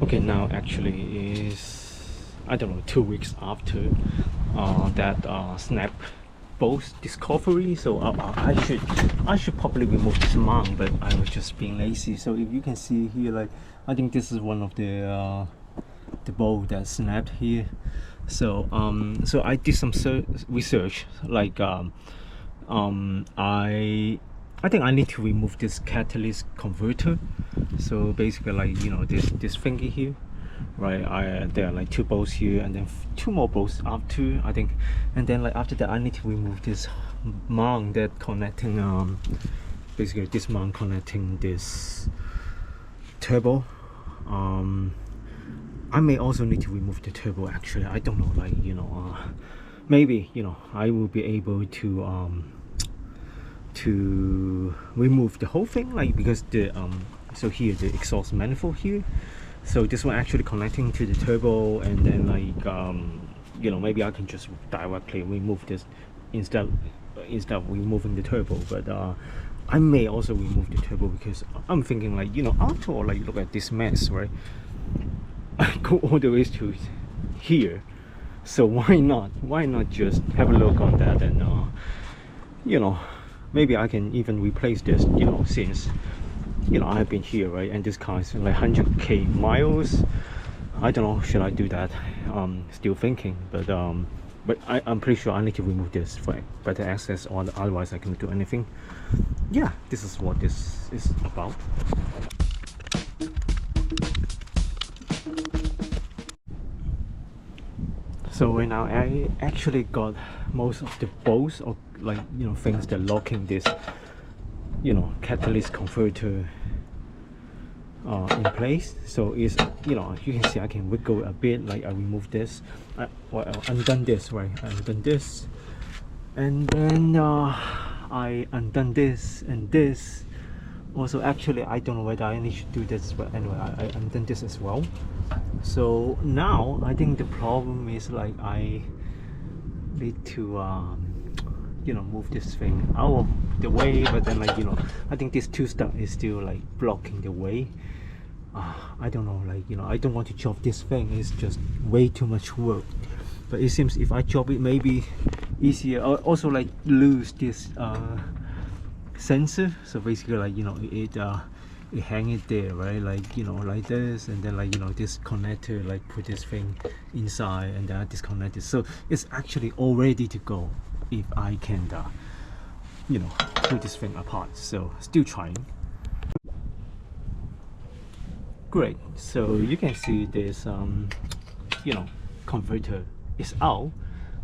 Okay, now actually is, I don't know, 2 weeks after that snap bolt discovery. So I should probably remove this mount, but I was just being lazy. So if you can see here, like I think this is one of the bolt that snapped here. So so I did some research, like I think I need to remove this catalyst converter. So basically, like, you know, this finger here, right? There are like 2 bolts here, and then 2 more bolts after, I think. And then like after that, I need to remove this mount that connecting basically this mount connecting this turbo. I may also need to remove the turbo, actually. I don't know, like, you know, maybe, you know, I will be able to remove the whole thing, like, because the so here the exhaust manifold here, so this one actually connecting to the turbo, and then like you know, maybe I can just directly remove this instead of removing the turbo. But I may also remove the turbo, because I'm thinking, like, you know, after all, like, look at this mess, right? I go all the way to here, so why not just have a look on that, and you know, maybe I can even replace this, you know, since, you know, I've been here, right? And this car is like 100k miles. I don't know, should I do that? Still thinking, but I'm pretty sure I need to remove this for better access, or otherwise I can't do anything. Yeah, this is what this is about. So right now I actually got most of the bolts, or, like, you know, things that locking this, you know, catalyst converter in place. So it's, you know, you can see I can wiggle a bit, like I remove this, well, undone this, right? I undone this, and then I undone this and this. Also, actually, I don't know whether I need to do this, but anyway, I undone this as well. So now I think the problem is, like, I need to you know, move this thing out of the way, but then, like, you know, I think this 2 stud is still like blocking the way. I don't know, like, you know, I don't want to chop this thing, it's just way too much work. But it seems if I chop it, maybe easier. Also, like, lose this sensor. So basically, like, you know, it hang it there, right? Like, you know, like this, and then, like, you know, this connector, like, put this thing inside, and then I disconnect it. So it's actually all ready to go if I can you know, pull this thing apart. So still trying. Great, so you can see this you know, converter is out.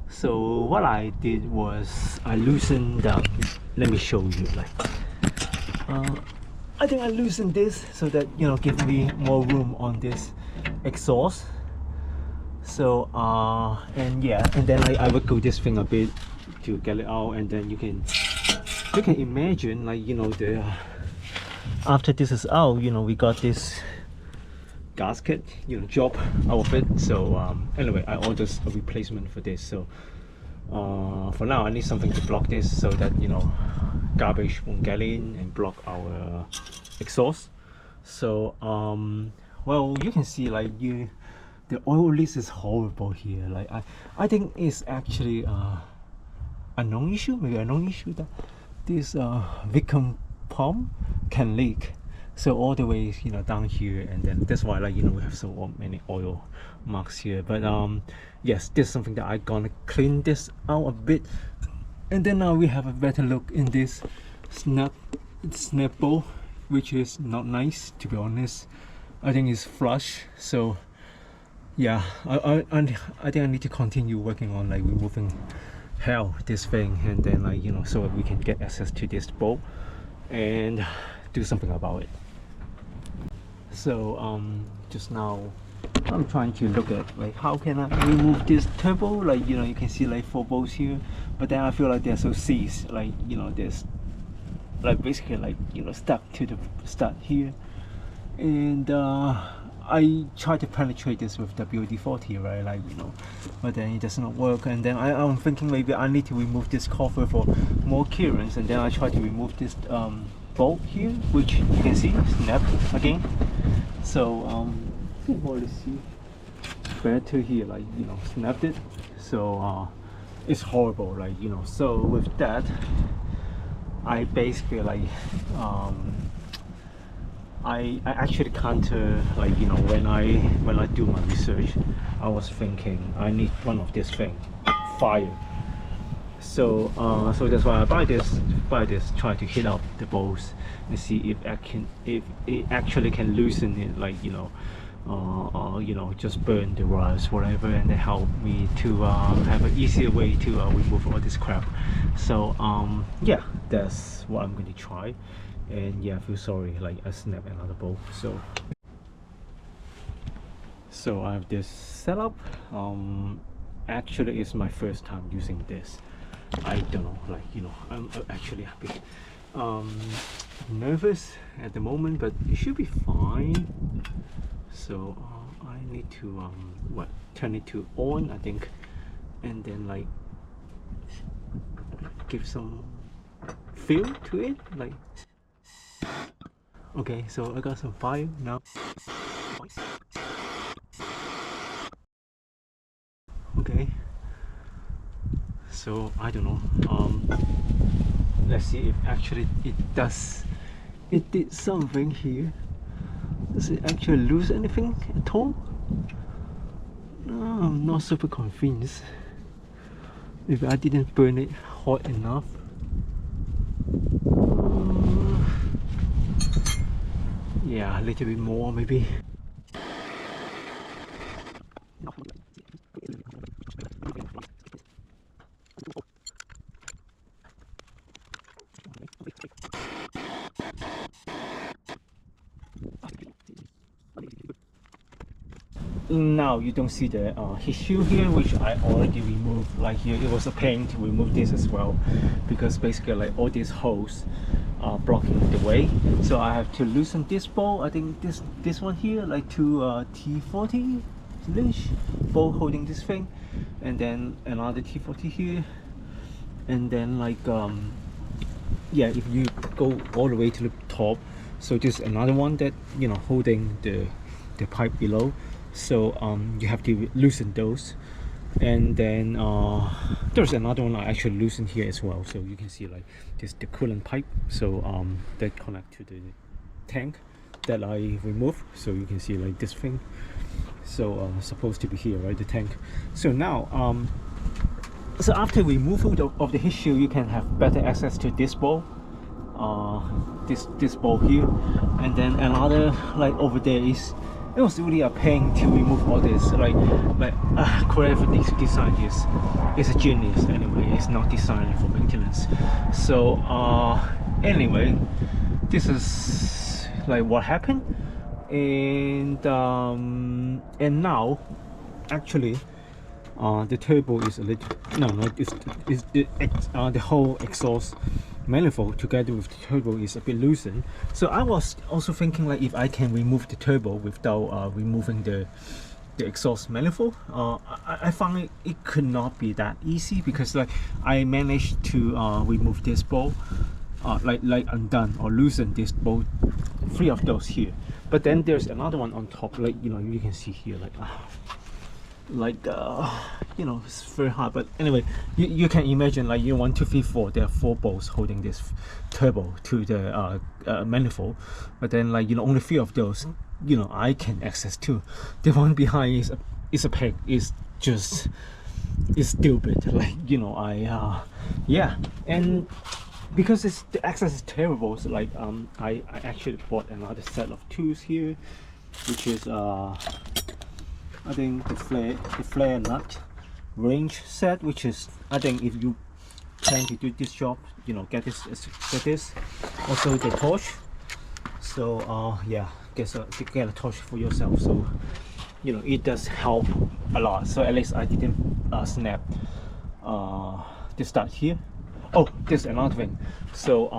So what I did was I loosened down. Let me show you, like, I think I loosened this so that, you know, give me more room on this exhaust. So and yeah, and then I wiggle this thing a bit to get it out, and then you can imagine, like, you know, the after this is out, you know, we got this gasket, you know, job out of it. So anyway, I ordered a replacement for this. So for now I need something to block this, so that, you know, garbage won't get in and block our exhaust. So well, you can see, like, the oil leak is horrible here. Like, I think it's actually a non-issue, maybe a non-issue, that this vacuum pump can leak. So all the way, you know, down here, and then that's why, like, you know, we have so many oil marks here. But yes, this is something that I gonna clean this out a bit, and then now we have a better look in this snap bolt, which is not nice, to be honest. I think it's flush. So yeah, I think I need to continue working on, like, removing this thing, and then, like, you know, so we can get access to this bolt and do something about it. So just now I'm trying to look at, like, how can I remove this turbo. Like, you know, you can see, like, 4 bolts here, but then I feel like they're so seized, like, you know, there's, like, basically, like, you know, stuck to the stud here. And I try to penetrate this with WD-40, right? Like, you know, but then it does not work. And then I'm thinking maybe I need to remove this cover for more clearance. And then I try to remove this bolt here, which you can see snap again. So can hardly see better here, like, you know, snapped it. So it's horrible, like, you know. So with that, I basically like I actually counter, like, you know, when I do my research, I was thinking I need one of this thing, fire. So so that's why I buy this, try to heat up the bolts and see if it actually can loosen it, like, you know, just burn the wires, whatever, and they help me to have an easier way to remove all this crap. So yeah, that's what I'm going to try. And yeah, I feel sorry, like I snapped another bolt. So I have this setup. Actually it's my first time using this. I don't know, like, you know, I'm actually a bit nervous at the moment, but it should be fine. So I need to turn it to on, I think, and then like give some feel to it, like. Okay, so I got some fire now. Okay, so I don't know, let's see if actually it did something here. Does it actually lose anything at all? No, I'm not super convinced. If I didn't burn it hot enough. Yeah, a little bit more maybe. Now you don't see the heat shield here, which I already removed. Like here, it was a pain to remove this as well, because basically like all these holes are blocking the way. So I have to loosen this bolt. I think this one here, like two T40 inch bolt holding this thing, and then another T40 here, and then like yeah, if you go all the way to the top, so just another one that, you know, holding the pipe below. So you have to loosen those, and then there's another one I actually loosened here as well. So you can see like this, the coolant pipe, so that connect to the tank that I removed. So you can see like this thing, so supposed to be here, right, the tank. So now so after removal of the heat shield, you can have better access to this bolt, this bolt here, and then another, like over there is, it was really a pain to remove all this. Like whoever designed this is a genius anyway. It's not designed for maintenance. So anyway, this is like what happened, and now actually the turbo is a little, it's the whole exhaust manifold together with the turbo is a bit loosened. So I was also thinking like if I can remove the turbo without removing the exhaust manifold. I found it could not be that easy, because like I managed to remove this bolt, like undone or loosen this bolt, 3 of those here, but then there's another one on top, like, you know, you can see here, like you know, it's very hard. But anyway, you can imagine, like, you 1, 2, 3, 4, there are 4 bolts holding this turbo to the manifold, but then, like, you know, only 3 of those, you know, I can access to. The one behind is a peg, is just, is stupid, like, you know. Yeah, and because the access is terrible, so like I actually bought another set of tools here, which is I think the flare nut range set, which is, I think if you plan to do this job, you know, get this. Also the torch. So yeah, get a torch for yourself. So, you know, it does help a lot. So at least I didn't snap the stud here. Oh, there's another thing. So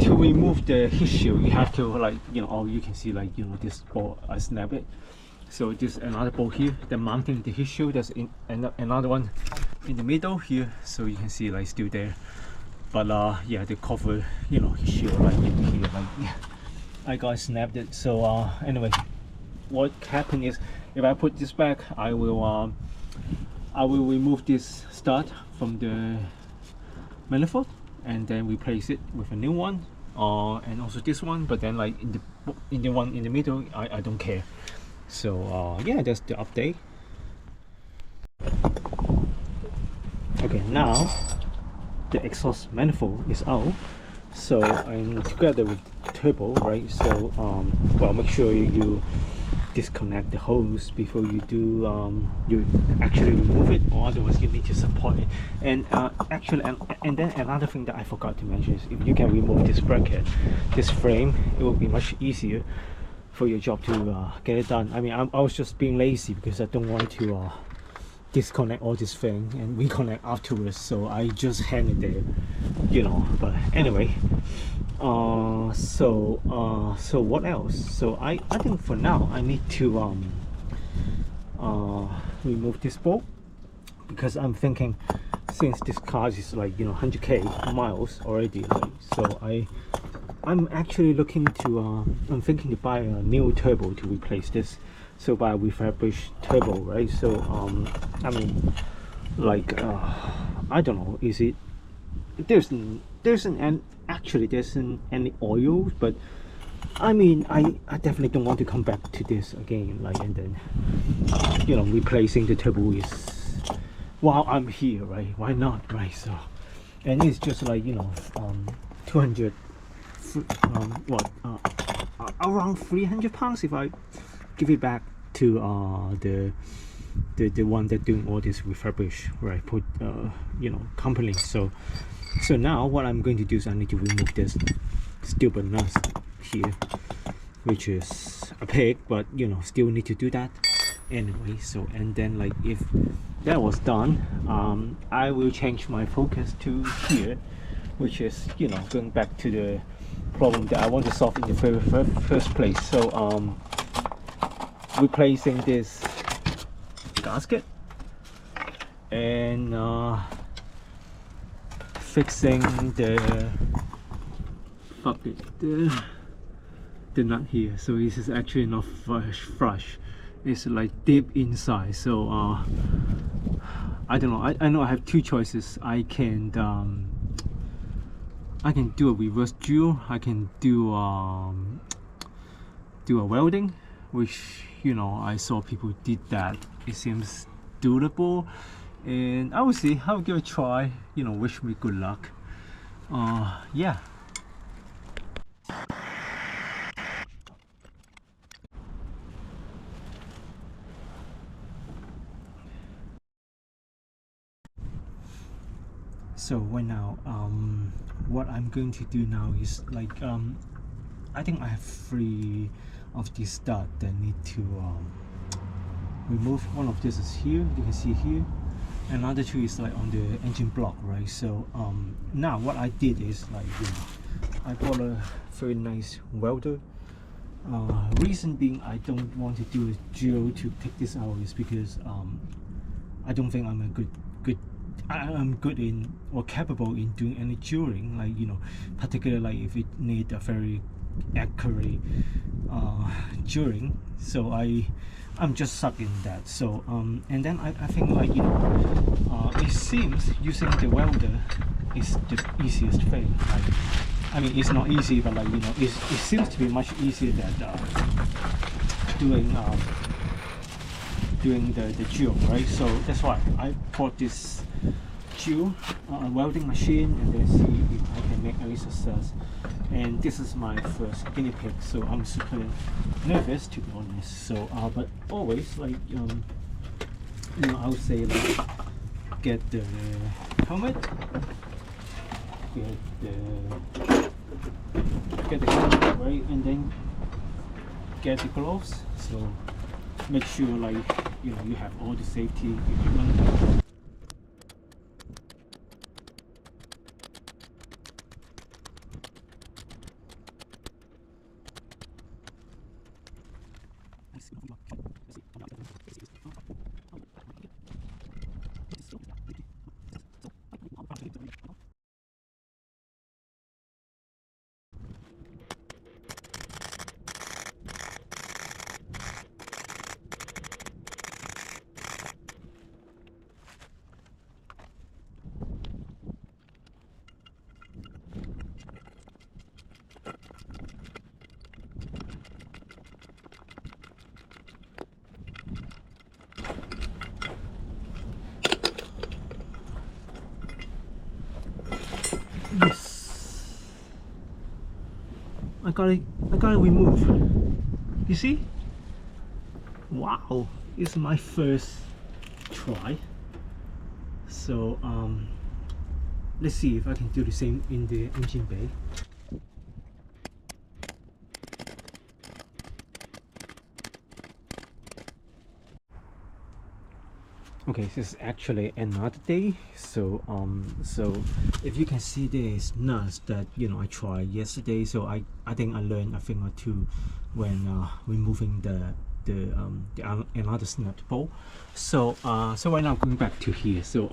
to remove the heat shield, you have to, like, you know, you can see, like, you know, this bolt, I snap it. So there's another bolt here that mounting the heat shield. There's another one in the middle here, so you can see, like, still there. But yeah, the cover, you know, heat shield, like, in here, like, yeah. I got snapped it. So anyway, what happened is, if I put this back, I will remove this stud from the manifold and then replace it with a new one, and also this one. But then like in the one in the middle, I don't care. So yeah, that's the update. Okay, now the exhaust manifold is out, so I'm together with turbo, right? So well, make sure you disconnect the hose before you do you actually remove it, or otherwise you need to support it. And actually, and then another thing that I forgot to mention is, if you can remove this bracket, this frame, it will be much easier for your job to get it done. I mean, I was just being lazy because I don't want to disconnect all this thing and reconnect afterwards, so I just hang it there, you know. But anyway, so what else? So I think for now I need to remove this bolt, because I'm thinking, since this car is like, you know, 100k miles already, like, so I'm actually looking to I'm thinking to buy a new turbo to replace this. So buy a refurbished turbo, right? So I mean, like I don't know, is it, there's actually there isn't any oil, but I mean, I definitely don't want to come back to this again, like, and then, you know, replacing the turbo is, while I'm here, right? Why not, right? So, and it's just like, you know, 200 around 300 pounds if I give it back to the one that doing all this refurbish, right? Put you know, company. So now what I'm going to do is I need to remove this stupid nut here, which is a pig, but you know, still need to do that anyway. So, and then like, if that was done, I will change my focus to here, which is, you know, going back to the problem that I want to solve in the first place. So replacing this gasket and fixing the nut here. So this is actually not flush, it's like deep inside. So I don't know, I know I have two choices. I can do a reverse drill, I can do a welding, which, you know, I saw people did that. It seems doable, and I will see. I'll give it a try. You know, wish me good luck. Yeah. So right now, what I'm going to do now is like, I think I have 3 of these studs that need to remove. One of this is here, you can see here. Another 2 is like on the engine block, right? So now what I did is like, you know, I bought a very nice welder. Reason being, I don't want to do a drill to take this out is because I don't think I'm I'm good in or capable in doing any drilling, like, you know, particularly like if it need a very accurate drilling. So I'm just stuck in that. So and then I think, like, you know, it seems using the welder is the easiest thing. Like, I mean, it's not easy, but like, you know, it seems to be much easier than doing the drill, right? So that's why I bought this drill welding machine, and then see if I can make any success. And this is my first guinea pig, so I'm super nervous, to be honest. So but always, like, you know, I would say, like, get the helmet, get the helmet, right, and then get the gloves. So make sure, like, you know, you have all the safety equipment. I gotta remove. You see? Wow, it's my first try. So let's see if I can do the same in the engine bay. Okay, this is actually another day. So so if you can see these nuts that I tried yesterday, so I think I learned a thing or two when removing the another snapped bolt. So so right now going back to here. So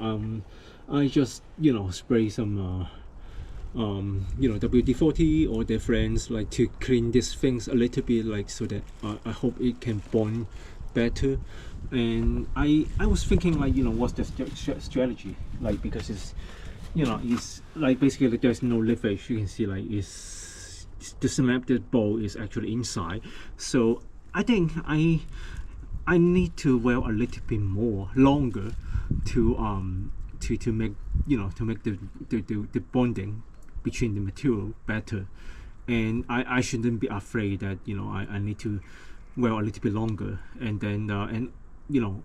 I just spray some WD-40 or their friends, like, to clean these things a little bit, like, so that I hope it can bond better. And I was thinking, like, what's the strategy, like, because it's it's like basically there's no leverage. You can see, like, it's the snapped bolt is actually inside. So I think I need to weld a little bit more longer to make to make the bonding between the material better. And I shouldn't be afraid that I need to weld a little bit longer, and then and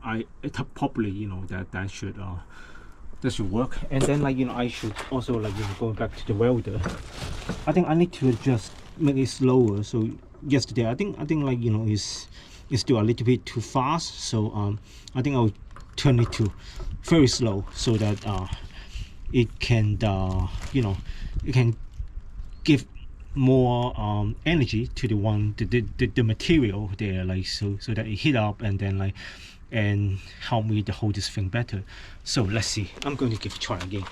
I probably that should work. And then, like, I should also, like, going back to the welder, I think I need to just make it slower. So yesterday I think like it's still a little bit too fast, so I think I'll turn it to very slow, so that it can it can give more energy to the material there, like, so that it heat up and then, like, and help me to hold this thing better. So let's see. I'm going to give it a try again.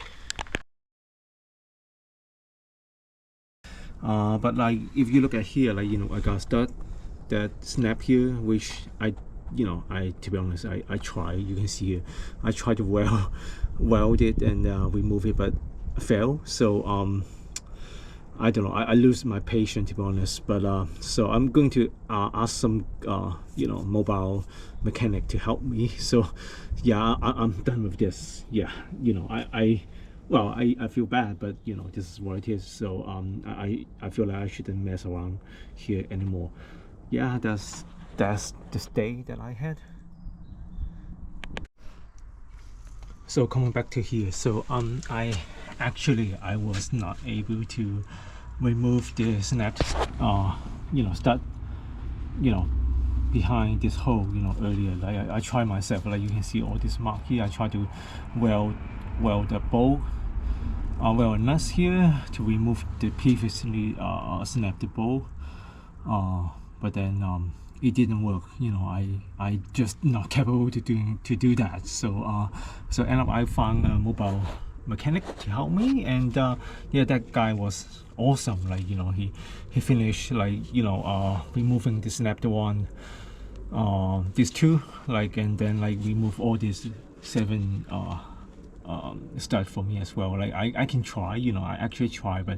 But, like, if you look at here, like, I got that snap here, which I to be honest, I try. You can see here, I try to weld it and remove it, but fail. So I don't know, I lose my patience, to be honest. But so I'm going to ask some mobile mechanic to help me. So yeah, I'm done with this. Yeah, I feel bad, but this is what it is. So I feel like I shouldn't mess around here anymore. Yeah, that's the day that I had. So coming back to here, so I was not able to remove the snapped stud behind this hole earlier. Like, I tried myself, like, you can see all this mark here. I tried to weld the bolt, weld a nuts here to remove the previously snapped bolt, but then it didn't work. I just not capable to do that. So so end up I found a mobile mechanic to help me, and yeah, that guy was awesome. Like, he finished, like, removing the snapped one, these two, like, and then, like, remove all these 7 studs for me as well. Like, I can try, I actually try, but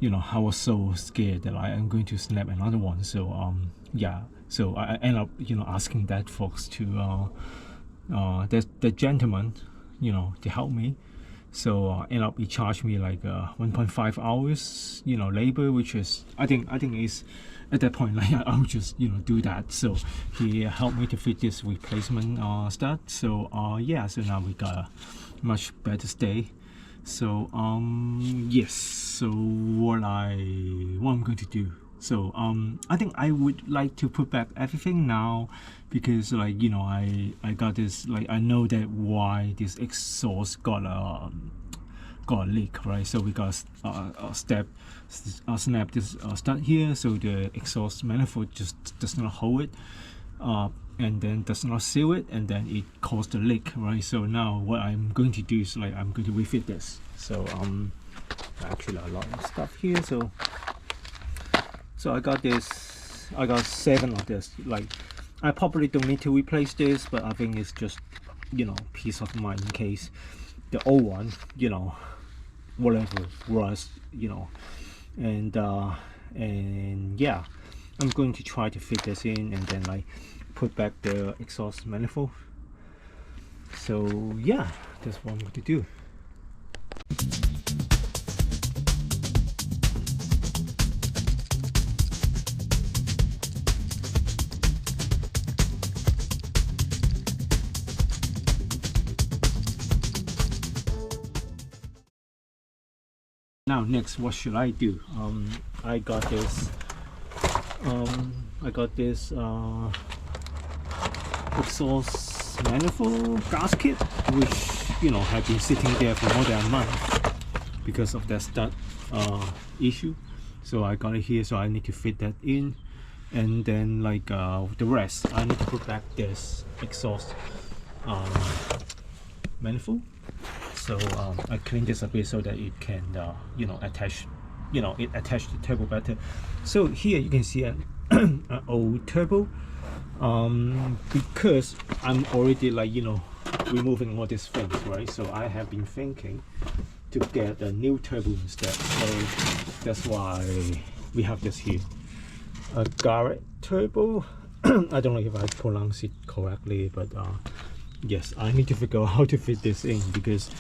I was so scared that I'm going to snap another one. So yeah, so I end up asking that folks to the gentleman to help me. So end up he charged me like 1.5 hours labor, which is I think is at that point, like, I'll just do that. So he helped me to fit this replacement stud. So yeah, so now we got a much better stay. So yes, so what I'm going to do, so I think I would like to put back everything now, because, like, I got this, like, I know that why this exhaust got a leak, right? So we got snap this stud here, so the exhaust manifold just does not hold it, and then does not seal it, and then it caused the leak, right? So now what I'm going to do is, like, I'm going to refit this. So actually a lot of stuff here. So I got 7 of this. Like, I probably don't need to replace this, but I think it's just peace of mind in case the old one whatever was and yeah, I'm going to try to fit this in and then, like, put back the exhaust manifold. So yeah, that's what I'm going to do. now next, what should I do? I got this exhaust manifold gasket, which had been sitting there for more than a month because of that stud issue. So I got it here, so I need to fit that in, and then like the rest I need to put back this exhaust manifold. So I clean this a bit so that it can attach, it attached the turbo better. So here you can see an old turbo, because I'm already removing all these things, right? So I have been thinking to get a new turbo instead. So that's why we have this here, a Garrett turbo. I don't know if I pronounce it correctly, but yes, I need to figure out how to fit this in, because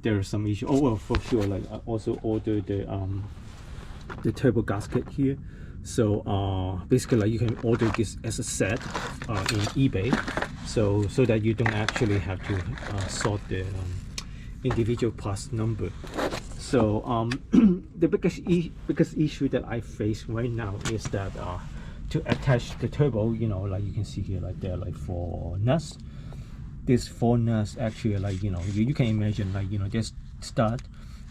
there are some issues. Oh well, for sure, like I also ordered the turbo gasket here. So basically, like, you can order this as a set in eBay, so that you don't actually have to sort the individual parts number. So the biggest issue that I face right now is that to attach the turbo, like you can see here, like there are like 4 nuts. These 4 nuts actually, like you can imagine, like this stud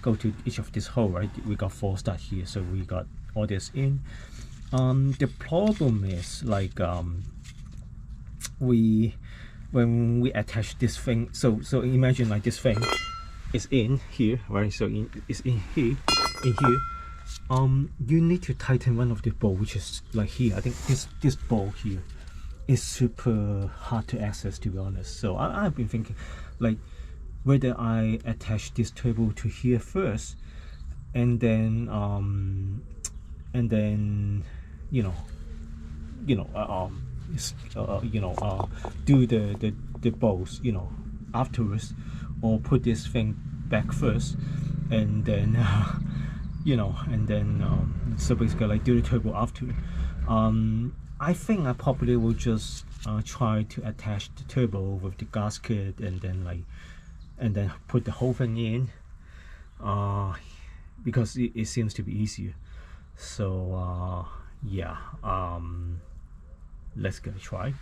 go to each of this hole, right? We got 4 studs here, so we got all this in. The problem is, like, when we attach this thing, so imagine like this thing is in here, right? So it's in here, you need to tighten one of the bolt, which is like here. I think this bolt here is super hard to access, to be honest. So I've been thinking, like, whether I attach this turbo to here first, and then do the bolts afterwards, or put this thing back first, and then so basically, like, do the turbo after. I think I probably will just try to attach the turbo with the gasket, and then put the whole thing in, because it seems to be easier. So yeah, let's give it a try.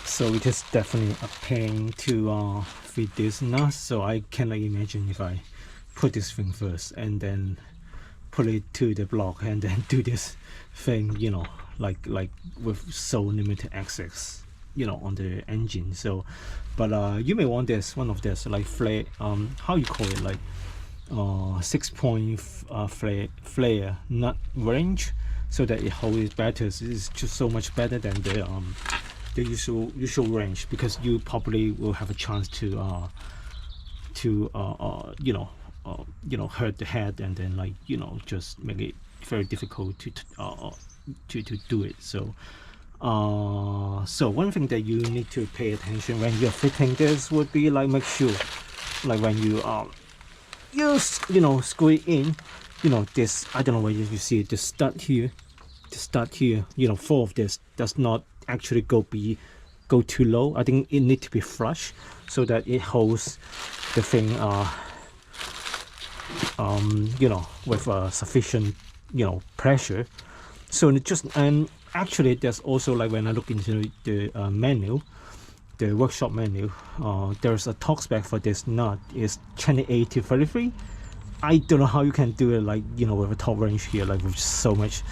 So it is definitely a pain to fit this nut. So I cannot imagine if I put this thing first and then put it to the block and then do this thing, like with so limited access, on the engine. So, but you may want one of this, like flare, how you call it, like 6-point flare nut range, so that it holds better. It's just so much better than the usual range, because you probably will have a chance to hurt the head, and then just make it very difficult to do it. So so one thing that you need to pay attention when you're fitting this would be, like, make sure, like, when you screw it in, this, I don't know whether you see it, the stud here, 4 of this does not actually go too low. I think it needs to be flush, so that it holds the thing with sufficient pressure. So it just, and actually there's also, like, when I look into the menu, the workshop menu, there's a torque spec for this nut is 28 to 33. I don't know how you can do it, like, with a torque range here, like, with so much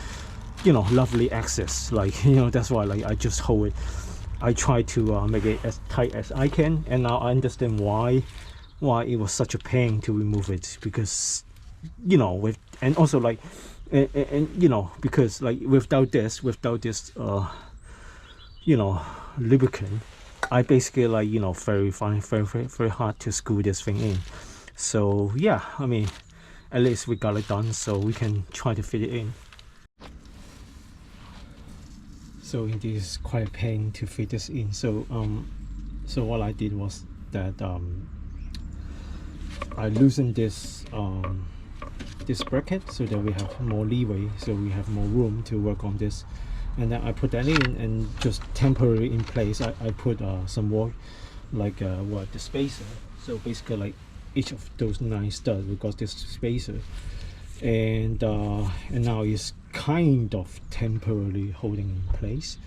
lovely access, like, that's why, like, I just hold it. I try to make it as tight as I can, and now I understand why it was such a pain to remove it, because with, and also, like, and because, like, without this lubricant, I basically like, you know, very hard to screw this thing in. So yeah, I mean, at least we got it done, so we can try to fit it in. So it is quite a pain to fit this in. So so what I did was that I loosened this this bracket so that we have more leeway, so we have more room to work on this. And then I put that in, and just temporarily in place I put some more like what, the spacer. So basically like each of those 9 studs we got this spacer, and now it's kind of temporarily holding in place.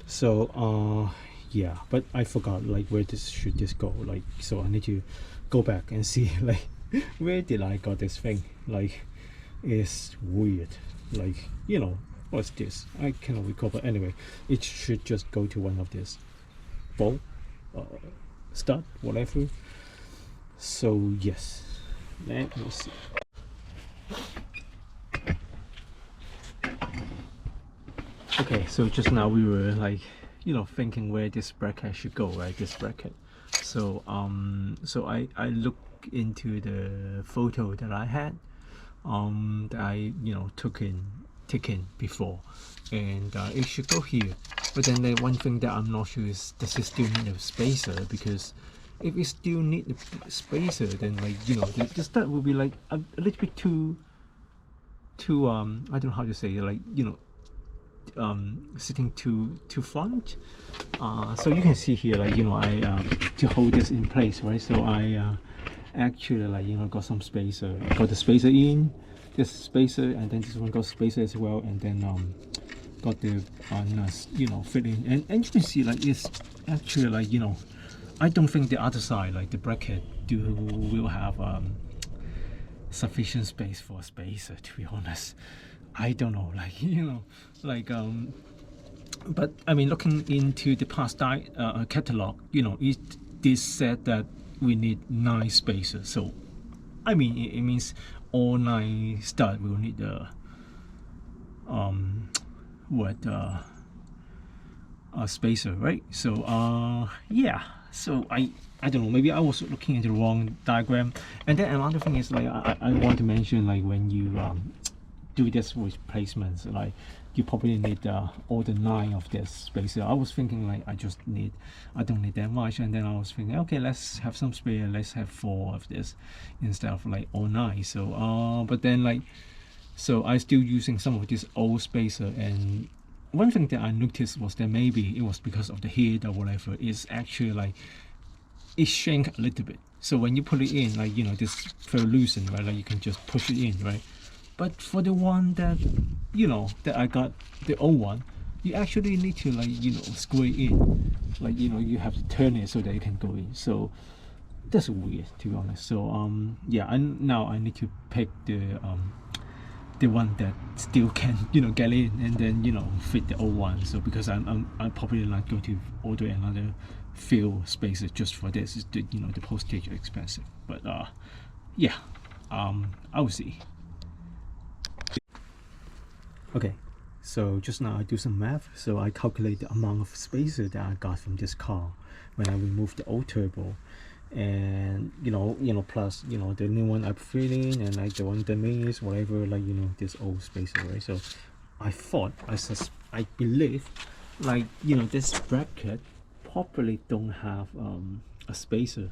So yeah, but I forgot like where should this go, like, so I need to go back and see like where did I got this thing. Like, it's weird, like, you know, what's this, I cannot recall, but anyway, it should just go to one of this bolt, stud, whatever. So yes, let me see. Okay, so just now we were like, you know, thinking where this bracket should go, right? This bracket. So so I looked into the photo that I had, that I, you know, taken before, and it should go here. But then the one thing that I'm not sure is, does it still need a spacer? Because if it still need a spacer, then, like, you know, the stud will be like a little bit too I don't know how to say it, like, you know, sitting too front. So you can see here, like, you know, I to hold this in place, right? So I actually, like, you know, got some spacer, got the spacer in, this spacer, and then this one got spacer as well, and then got the nuts, you know, fit in, and you can see like it's actually, like, you know, I don't think the other side, like the bracket, will have sufficient space for a spacer, to be honest. I don't know, like, you know, like but I mean, looking into the past catalog, you know, it did said that we need 9 spacers. So I mean, it means all 9 studs will need the spacer, right? So yeah, so I don't know, maybe I was looking at the wrong diagram. And then another thing is, like, I want to mention, like, when you do this with placements, like, you probably need all the 9 of this spacer. I was thinking, like, I don't need that much, and then I was thinking, okay, let's have some spare, let's have 4 of this instead of like all 9. So but then, like, so I still using some of this old spacer, and one thing that I noticed was that maybe it was because of the heat or whatever, is actually like it shrank a little bit. So when you put it in, like, you know, this very loosened, right? Like, you can just push it in, right? But for the one that, you know, that I got, the old one, you actually need to, like, you know, screw it in. Like, you know, you have to turn it so that it can go in. So that's weird, to be honest. So yeah, now I need to pick the one that still can, you know, get in, and then, you know, fit the old one. So because I'm probably not going to order another few spaces just for this. It's the, you know, the postage expensive. But yeah, I will see. Okay, so just now I do some math. So I calculate the amount of spacer that I got from this car when I removed the old turbo, and you know, plus, you know, the new one I put in, and like the one that is whatever, like, you know, this old spacer, right? So I thought, I believe, like, you know, this bracket probably don't have a spacer,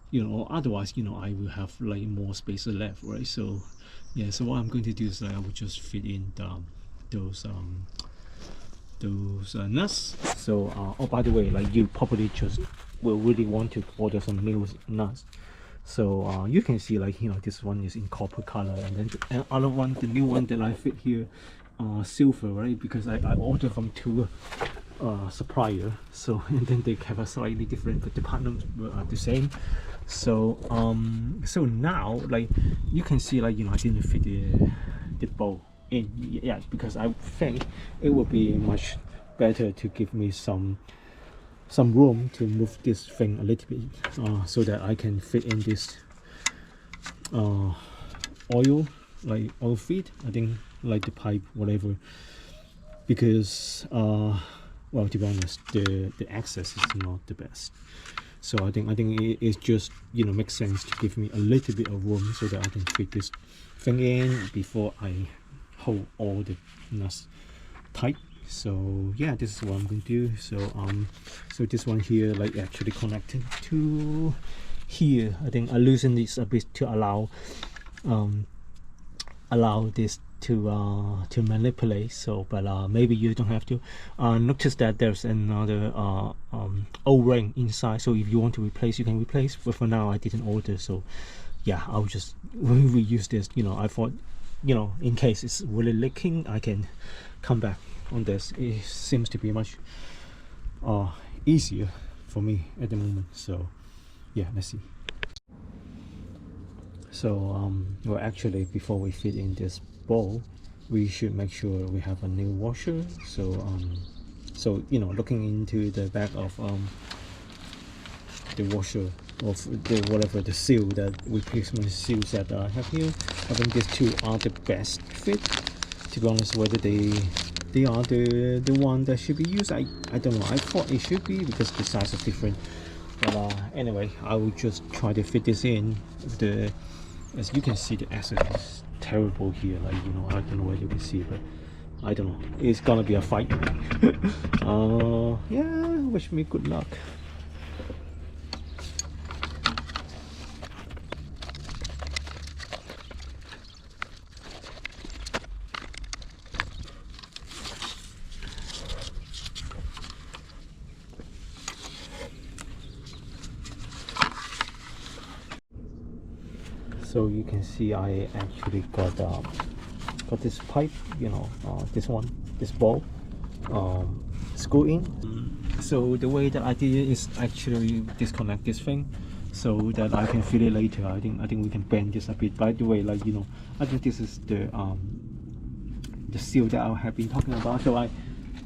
you know, otherwise, you know, I will have like more spacer left, right? So yeah, so what I'm going to do is, like, I will just fit in those nuts. So oh, by the way, like, you probably just will really want to order some new nuts. So you can see, like, you know, this one is in copper color, and then the other one, the new one that I fit here, silver, right? Because I ordered from 2 supplier. So and then they have a slightly different, but the partners are the same. So so now, like, you can see, like, you know, I didn't fit the bolt in yet, because I think it would be much better to give me some room to move this thing a little bit, so that I can fit in this oil feed, I think, like the pipe, whatever. Because well, to be honest, the access is not the best. So I think it just, you know, makes sense to give me a little bit of room so that I can fit this thing in before I hold all the nuts tight. So yeah, this is what I'm going to do. So this one here, like, actually connected to here. I think I loosen this a bit to allow this to manipulate. So but maybe you don't have to. Notice that there's another O-ring inside, so if you want to replace, you can replace, but for now I didn't order. So yeah, I'll just reuse this. You know, I thought, you know, in case it's really leaking, I can come back on this. It seems to be much easier for me at the moment. So yeah, let's see. So well, actually, before we fit in this bowl, we should make sure we have a new washer. So so, you know, looking into the back of the washer of the whatever the seal, that replacement seals that I have here, I think these two are the best fit. To be honest, whether they are the one that should be used, I don't know. I thought it should be because the size is different, but anyway, I will just try to fit this in. As you can see, the access is terrible here. Like, you know, I don't know whether you can see, but I don't know. It's gonna be a fight. Yeah, wish me good luck. So you can see I actually got this pipe, you know, this ball screw in. So the way that I did it is actually disconnect this thing so that I can fit it later. I think we can bend this a bit. By the way, like, you know, I think this is the seal that I have been talking about. So I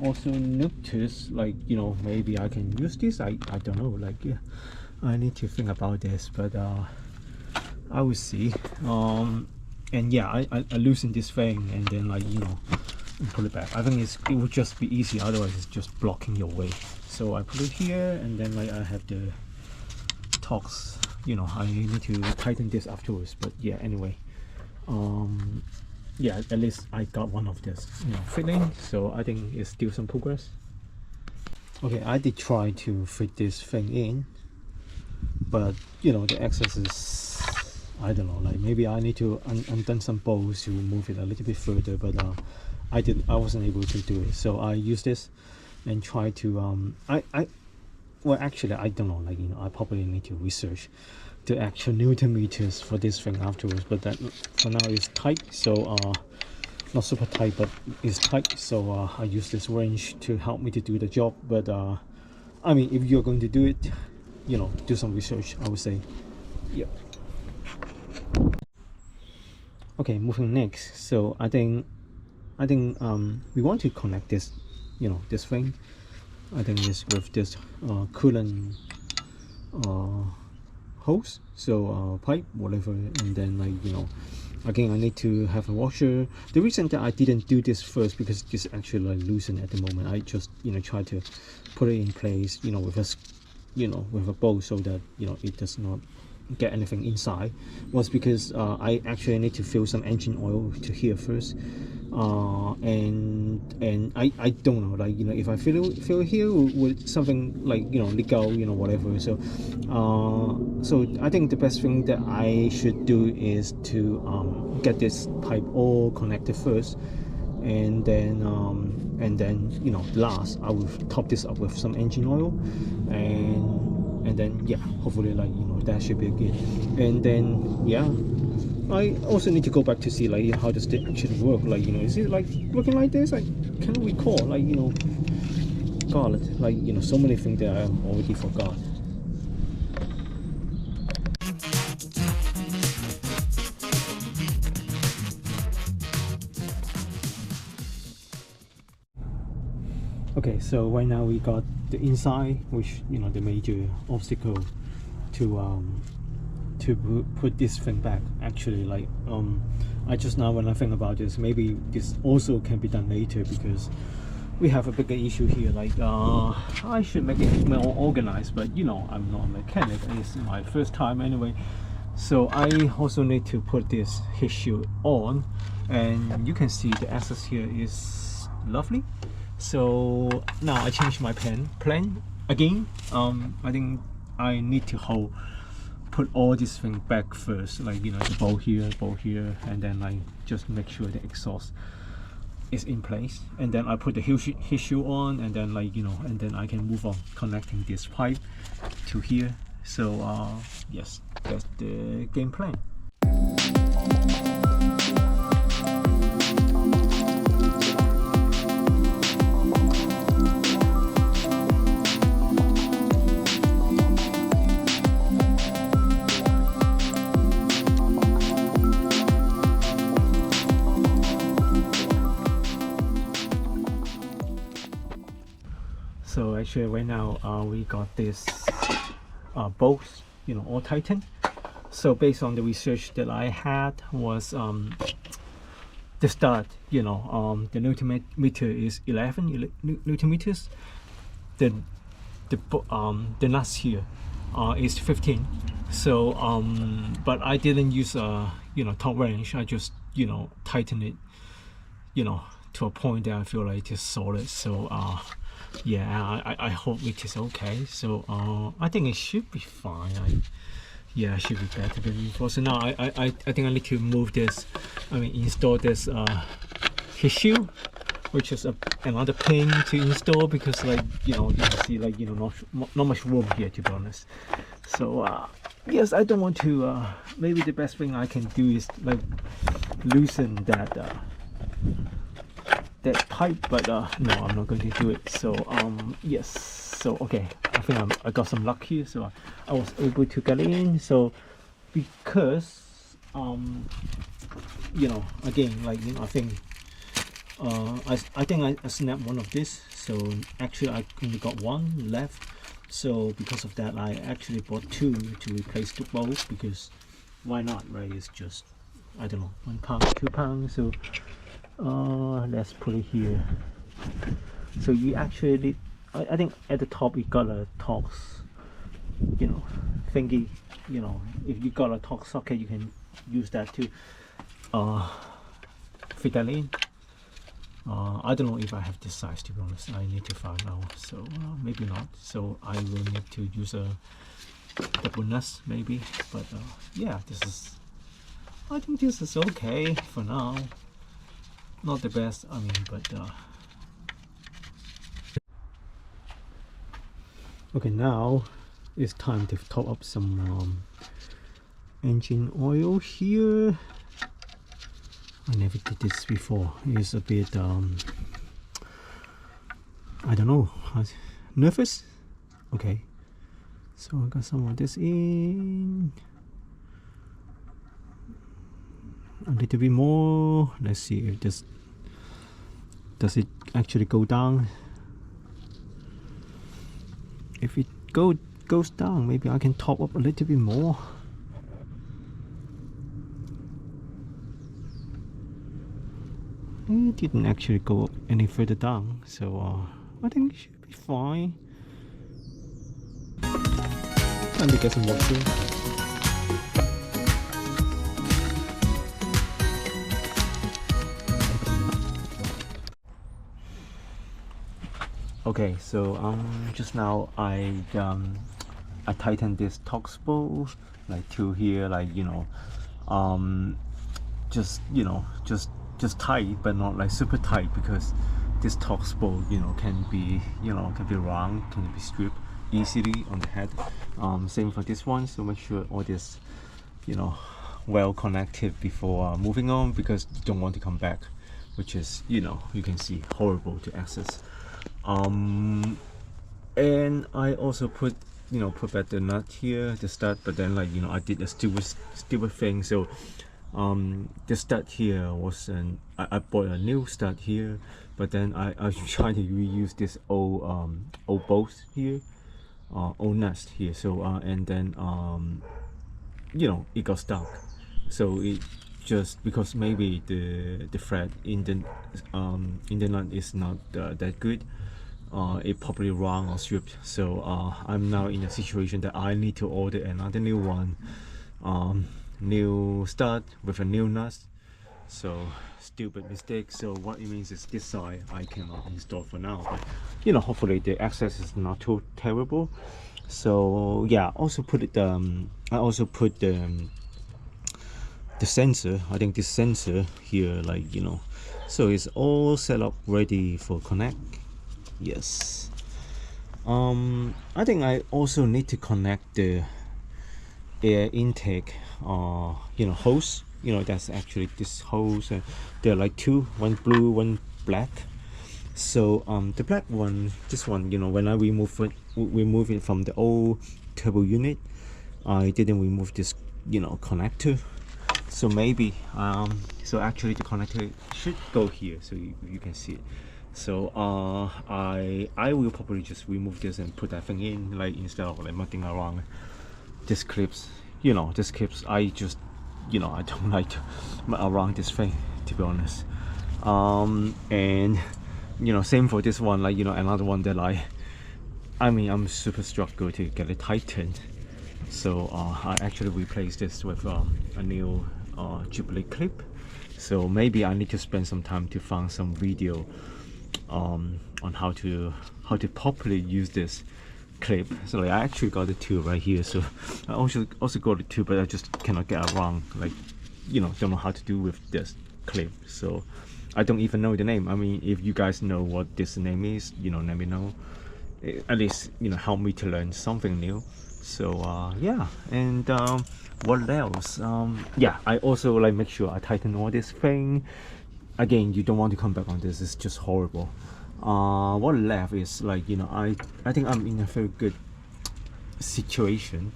also noticed, like, you know, maybe I can use this. I don't know, like, yeah, I need to think about this, but I will see. And yeah, I loosen this thing and then, like, you know, pull it back. I think it would just be easy, otherwise it's just blocking your way. So I put it here, and then, like, I have the Torx. You know, I need to tighten this afterwards, but yeah, anyway, yeah, at least I got one of this, you know, fitting. So I think it's still some progress. Okay, I did try to fit this thing in, but, you know, the access is, I don't know, like, maybe I need to undo some bolts to move it a little bit further, but I wasn't able to do it. So I use this and try to well, actually, I don't know, like, you know, I probably need to research the actual Newton meters for this thing afterwards, but that for now is tight. So not super tight, but it's tight. So I use this wrench to help me to do the job. But I mean, if you're going to do it, you know, do some research, I would say. Yeah. Okay, moving next. So I think we want to connect this, you know, this thing. I think it's with this coolant hose, so pipe, whatever, and then, like, you know, again, I need to have a washer. The reason that I didn't do this first, because it's actually, like, loosened at the moment. I just, you know, try to put it in place, you know, with a bolt, so that, you know, it does not get anything inside, was because I actually need to fill some engine oil to here first, and I don't know, like, you know, if I fill here, would something, like, you know, leak out, you know, whatever. So so I think the best thing that I should do is to get this pipe all connected first, and then you know, last I will top this up with some engine oil, and then, yeah, hopefully, like, you know, that should be good. And then, yeah, I also need to go back to see, like, how does it actually work. Like, you know, is it, like, working like this? I cannot recall, like, you know, God, like, you know, so many things that I already forgot. Okay, so right now we got the inside, which, you know, the major obstacle to put this thing back. Actually, like, I just now, when I think about this, maybe this also can be done later, because we have a bigger issue here. Like I should make it more organized, but you know, I'm not a mechanic. It's my first time anyway. So I also need to put this heat shield on, and you can see the access here is lovely. So now I change my plan again. I think I need to put all this thing back first, like you know, the bolt here, and then like just make sure the exhaust is in place, and then I put the heat shield on, and then like you know, and then I can move on connecting this pipe to here. So yes, that's the game plan. So actually right now we got this bolts, you know, all tightened. So based on the research that I had was the start, you know, the Newton meter is 11 Newton meters. The nuts here is 15. So but I didn't use you know, top wrench. I just, you know, tighten it, you know, to a point that I feel like it's solid. So yeah, I hope it is okay. So I think it should be fine. Yeah, it should be better than before. So now I think I need to move this, I mean install this heat shield, which is another pain to install, because like you know, you can see like you know, not much room here, to be honest. So yes, I don't want to maybe the best thing I can do is like loosen that pipe, but no, I'm not going to do it. So yes, so okay, I think I got some luck here, so I was able to get in. So because you know, again, like you know, I think I snapped one of this, so actually I only got one left. So because of that, I actually bought two to replace the both, because why not, right? It's just, I don't know, £1, £2. So let's put it here. So you actually need, I think at the top you got a Torx, you know, thingy. You know, if you got a Torx socket, you can use that to fit that in. I don't know if I have this size, to be honest. I need to find out. So maybe not. So I will need to use a double nuts maybe. But yeah, I think this is okay for now. Not the best, I mean, but okay, now it's time to top up some engine oil here. I never did this before. It's a bit I don't know, nervous. Okay, so I got some of this in, a little bit more. Let's see if this does it actually go down. If it goes down, maybe I can top up a little bit more. It didn't actually go any further down, so I think it should be fine. Let me get some water. Okay, so just now I tightened this Torx bolt like to here, like you know, just you know, just tight, but not like super tight, because this Torx bolt, you know, can be round, can be stripped easily on the head. Same for this one. So make sure all this, you know, well connected before moving on, because you don't want to come back, which is, you know, you can see horrible to access. And I also put back the nut here, the stud, but then like you know, I did a stupid thing. So the stud here was I bought a new stud here, but then I tried to reuse this old bolts here, old nuts here. So and then you know, it got stuck, so it just because maybe the thread in the nut is not that good. It probably wrong or stripped, so I'm now in a situation that I need to order another new one, new stud with a new nut. So stupid mistake. So what it means is this side I cannot install for now, but you know, hopefully the access is not too terrible. So yeah, also put it I also put the sensor. I think this sensor here, like, you know, so it's all set up ready for connect. Yes. I think I also need to connect the air intake you know, hose. You know, that's actually this hose. There are like two, one blue, one black. So the black one, this one, you know, when I remove it from the old turbo unit, I didn't remove this, you know, connector. So maybe so actually the connector should go here, so you can see it. So I will probably just remove this and put that thing in, like, instead of like mucking around this clips. You know, this clips, I just, you know, I don't like to muck around this thing, to be honest. And you know, same for this one, like, you know, another one that I mean, I'm super struggle to get it tightened. So I actually replaced this with a new Jubilee clip. So maybe I need to spend some time to find some video on how to properly use this clip. So like, I actually got the two right here, so I also got the two, but I just cannot get around, like, you know, don't know how to do with this clip. So I don't even know the name. I mean, if you guys know what this name is, you know, let me know. At least, you know, help me to learn something new. So yeah. And what else? Yeah, I also like make sure I tighten all this thing. Again, you don't want to come back on this, it's just horrible. What left is, like, you know, I think I'm in a very good situation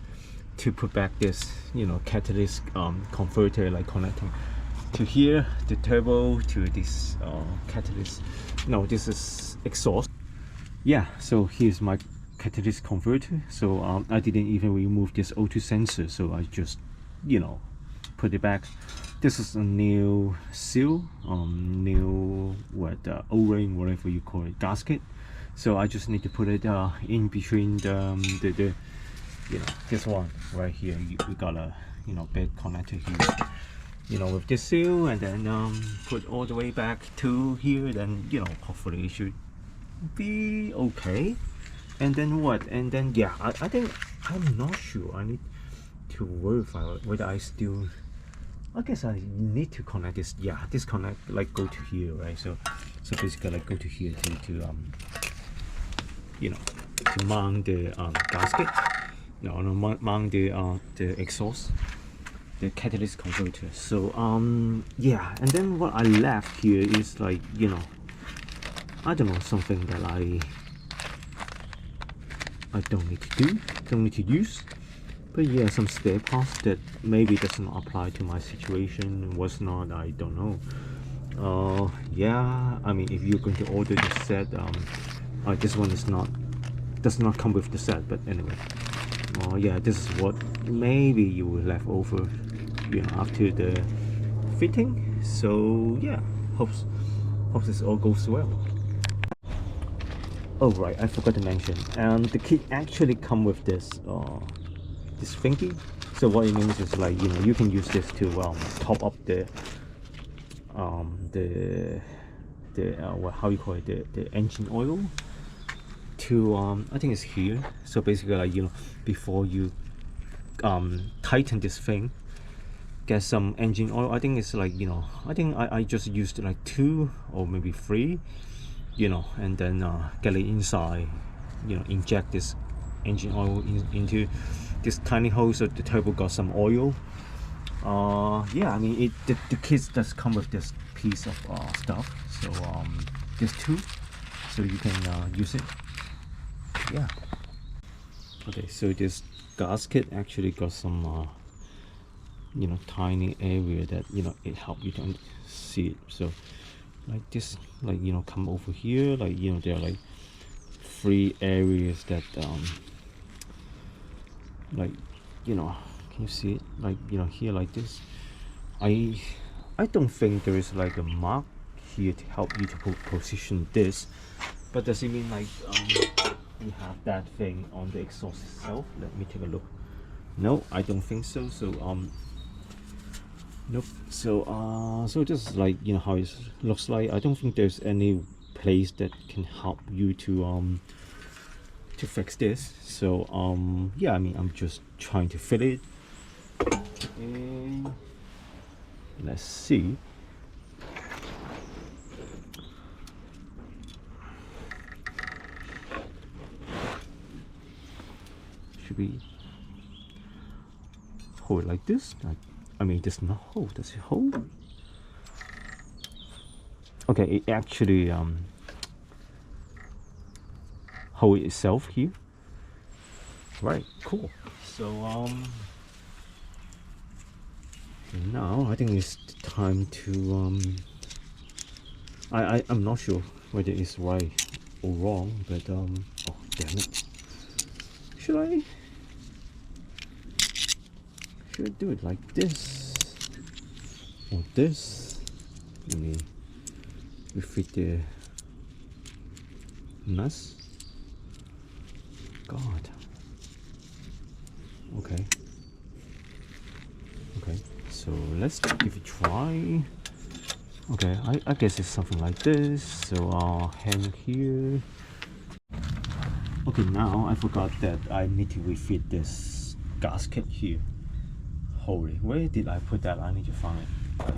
to put back this, you know, catalyst converter, like connecting to here, the turbo, to this catalyst. No, this is exhaust. Yeah, so here's my catalyst converter. So I didn't even remove this O2 sensor, so I just, you know, put it back. This is a new seal, new O-ring, whatever you call it, gasket. So I just need to put it in between the you know, this one right here. We got a, you know, bed connector here, you know, with this seal, and then put all the way back to here. Then, you know, hopefully it should be okay. And then what? And then yeah, I think, I'm not sure, I need to verify whether I still, I guess I need to connect this. Yeah, this connect, like, go to here, right? So basically, like, go to here to you know, to mount the gasket. No, mount the exhaust, the catalyst converter. So yeah, and then what I left here is, like, you know, I don't know, something that I don't need to do, don't need to use. But yeah, some spare parts that maybe does not apply to my situation, was not, I don't know. Yeah, I mean, if you're going to order this set, this one does not come with the set, but anyway. Yeah, this is what maybe you will left over, you know, after the fitting. So yeah, hope this all goes well. Oh right, I forgot to mention, the kit actually come with this this thingy. So what it means is, like, you know, you can use this to top up the how you call it, the engine oil to I think it's here. So basically, like, you know, before you tighten this thing, get some engine oil. I think it's like, you know, I think I just used like 2 or maybe 3, you know, and then get it inside, you know, inject this engine oil into this tiny hole, so the turbo got some oil. Yeah, I mean, the kit does come with this piece of stuff. So there's 2, so you can use it. Yeah. Okay, so this gasket actually got some you know, tiny area that, you know, it help you to see it. So like this, like, you know, come over here, like, you know, there are like 3 areas that like, you know, can you see it, like, you know, here, like this. I I don't think there is like a mark here to help you to position this, but does it mean like you have that thing on the exhaust itself? Let me take a look. No, I don't think so. So nope. So so just like, you know, how it looks like. I don't think there's any place that can help you to fix this. So yeah, I mean, I'm just trying to fit it. And let's see. Should we hold it like this? I mean, does not hold. Does it hold? Okay, it actually hold itself here. Right, cool. So now I think it's time to I'm not sure whether it's right or wrong, but oh damn it. Should I do it like this or this? Let me refit the nuts. God. Okay. Okay, so let's give it a try. Okay, I guess it's something like this. So I'll hang here. Okay, now I forgot that I need to refit this gasket here. Holy, where did I put that? I need to find it. But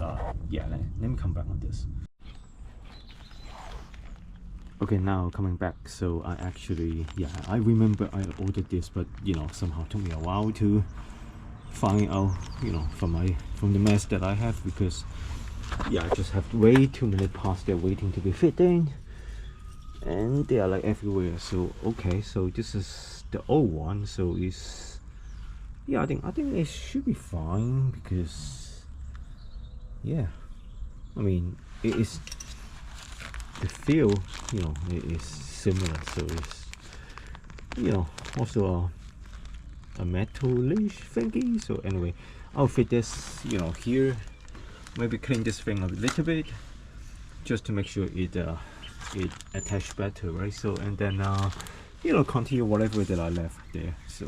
yeah, let me come back on this. Okay, now coming back. So I actually, yeah, I remember I ordered this, but you know, somehow it took me a while to find out, you know, from the mess that I have, because yeah, I just have way too many parts there waiting to be fitting, and they are like everywhere. So okay, so this is the old one. So it's, yeah, I think it should be fine, because yeah, I mean, it is, the feel, you know, it is similar. So it's, you know, also a metal-ish thingy. So anyway, I'll fit this, you know, here, maybe clean this thing a little bit just to make sure it attached better, right? So and then you know, continue whatever that I left there. So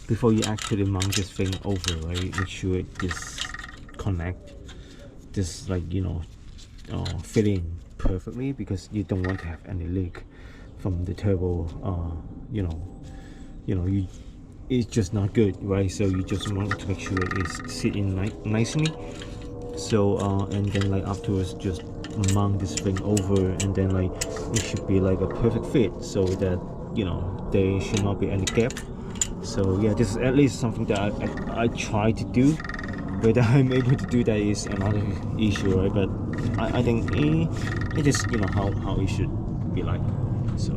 before you actually mount this thing over, right, make sure it just connect this, like, you know, fit in perfectly, because you don't want to have any leak from the turbo. You know, it's just not good, right? So you just want to make sure it's sitting nicely. So and then like afterwards, just mount this thing over, and then like it should be like a perfect fit, so that, you know, there should not be any gap. So yeah, this is at least something that I try to do. Whether I'm able to do that is another issue, right? But I think it is, you know, how it should be like. So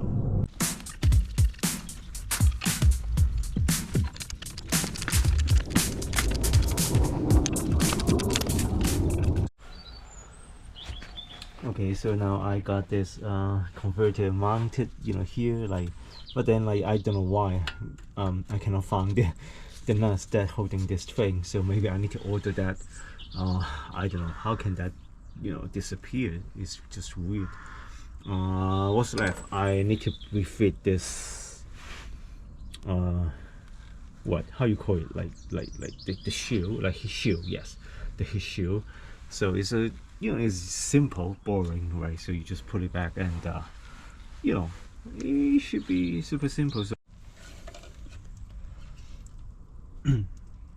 okay, so now I got this converter mounted, you know, here, like, but then like I don't know why I cannot find the nuts that holding this thing. So maybe I need to order that. I don't know how can that, you know, disappear. It's just weird. What's left? I need to refit this what, how you call it, like the shield, like his shield. Yes, his shield. So it's a, you know, it's simple, boring, right? So you just put it back, and you know, it should be super simple. So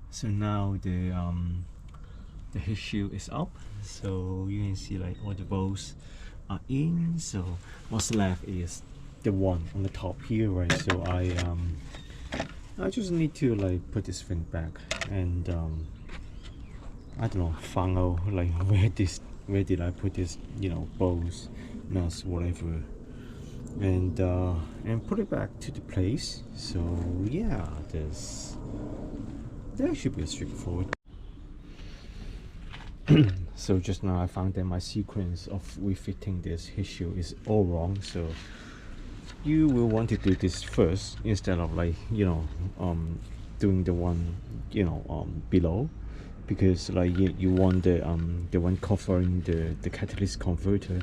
so now the his shield is up, so you can see like all the bolts are in. So what's left is the one on the top here, right? So I just need to like put this thing back, and I don't know, find out like where did I put this, you know, bolts, nuts, whatever. and put it back to the place. So yeah, that should be straightforward. So just now I found that my sequence of refitting this issue is all wrong, so you will want to do this first instead of like doing the one below, because like you want the one covering the catalyst converter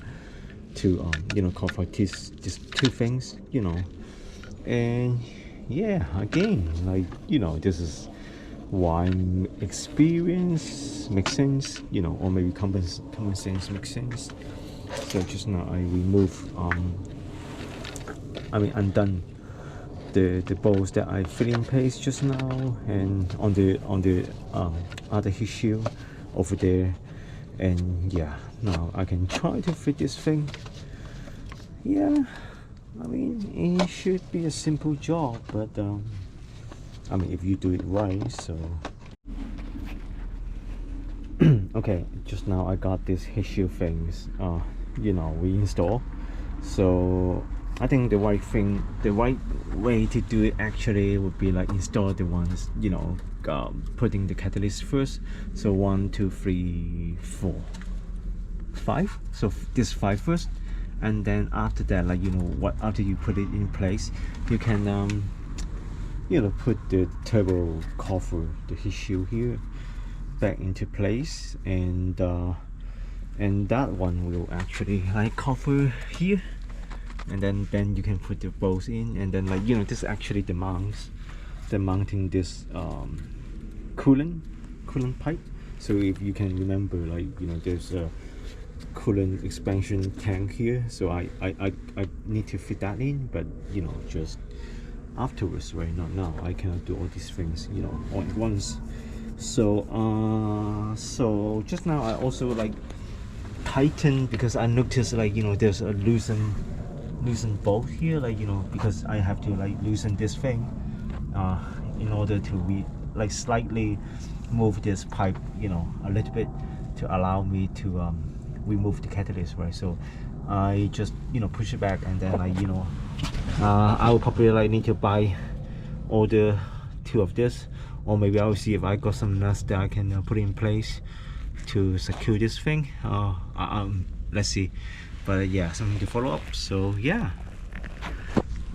to cover these two things, and yeah, again, like this is why experience makes sense, or maybe common sense makes sense. So just now I remove undone the bolts that I fit in place just now, and on the other issue over there, and yeah, now I can try to fit this thing. Yeah, I mean, it should be a simple job, but I mean, if you do it right. So okay, just now I got these issue things reinstall. So I think the right way to do it actually would be like install the ones, putting the catalyst first. So 1 2 3 4 5, so this 5 first, and then after that, like after you put it in place, you can put the turbo cover, the issue here, back into place, and that one will actually like cover here, and then you can put the bolts in, and then like this actually the mounting this coolant pipe. So if you can remember, like there's a coolant expansion tank here, so I need to fit that in, but just afterwards, right? Not now. I cannot do all these things all at once. So so just now I also like tighten, because I noticed like there's a loosen bolt here, like because I have to like loosen this thing in order to like slightly move this pipe a little bit to allow me to remove the catalyst, right? So I just push it back, and then like I will probably like need to buy all the two of this, or maybe I'll see if I got some nuts that I can put in place to secure this thing. Let's see, but yeah, something to follow up. So yeah,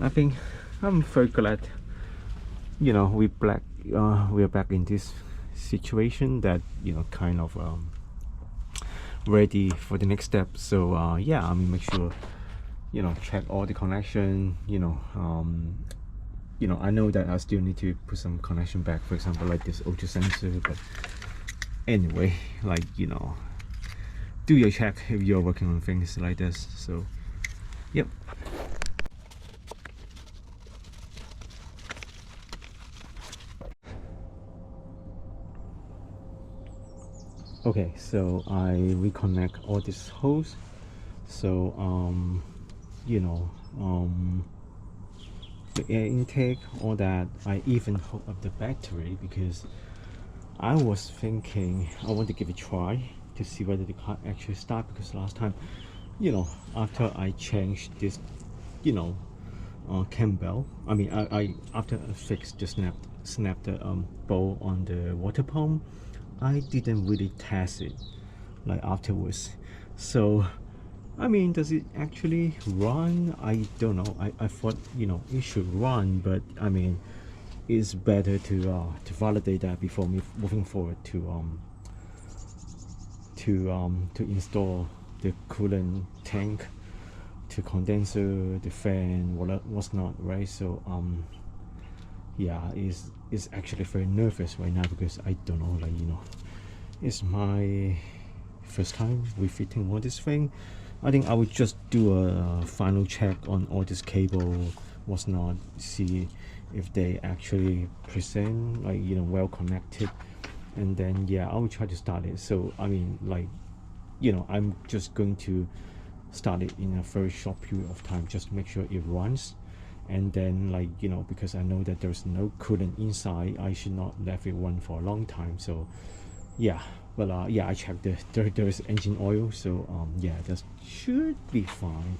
I think I'm very glad we're back in this situation that kind of ready for the next step. So yeah, I mean, make sure check all the connection. I know that I still need to put some connection back, for example like this auto sensor, but anyway, like do your check if you're working on things like this. So yep. Okay, so I reconnect all these holes. So the air intake, all that. I even hook up the battery, because I was thinking I want to give it a try to see whether the car actually start, because last time after I changed this cam belt, I mean I after I fixed the snap the bolt on the water pump, I didn't really test it like afterwards. So I mean, does it actually run? I don't know. I thought it should run, but I mean, it's better to validate that before moving forward to install the coolant tank, to condenser, the fan, what's not, right? So yeah, it's actually very nervous right now, because I don't know, like it's my first time refitting all this thing. I think I would just do a final check on all this cable, what's not, see if they actually present like well connected, and then yeah, I will try to start it. So I mean, like I'm just going to start it in a very short period of time, just to make sure it runs, and then like because I know that there's no coolant inside, I should not let it run for a long time. So yeah, but yeah, I checked there's engine oil, so yeah, that should be fine.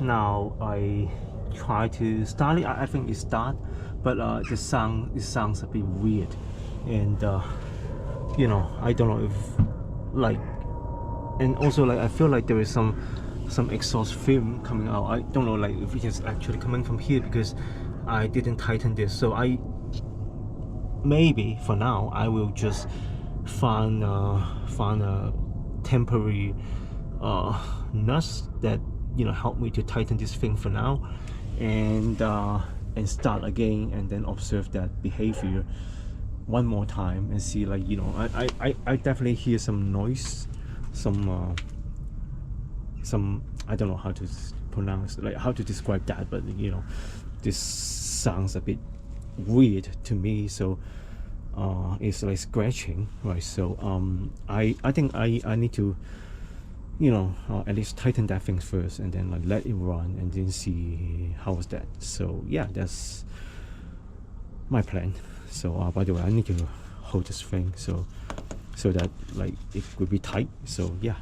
just now I try to start it. I think it start, but it sounds a bit weird, and you know, I don't know if like, and also like I feel like there is some exhaust film coming out. I don't know like if it is actually coming from here because I didn't tighten this. So I maybe for now I will just find a temporary nuts that, you know, help me to tighten this thing for now, and start again, and then observe that behavior one more time and see, like, you know, I definitely hear some noise, some I don't know how to pronounce, like how to describe that, but you know, this sounds a bit weird to me. So it's like scratching, right? So I think I need to, you know, at least tighten that thing first, and then like let it run and then see how was that. So yeah, that's my plan. So by the way, I need to hold this thing so that like it will be tight. So yeah.